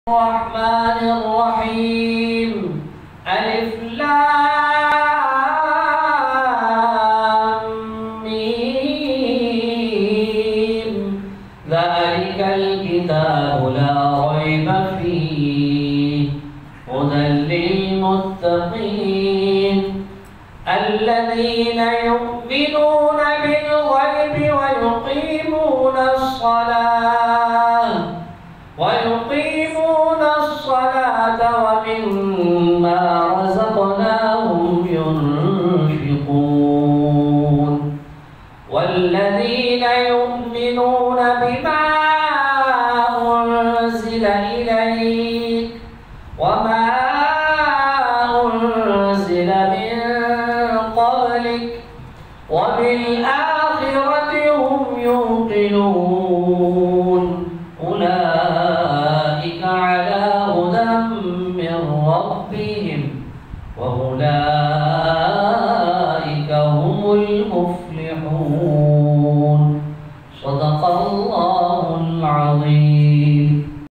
الرحمن الرحيم ألف لام ميم ذلك الكتاب لا ريب فيه هدى للمتقين الذين يؤمنون بالغيب ويقيمون الصلاة ومما رزقناهم ينفقون والذين يؤمنون بما أنزل إليك وما أنزل من قبلك وبالآخرة هم يوقنون أولئك على هدى من ربهم وأولئك هم المفلحون صدق الله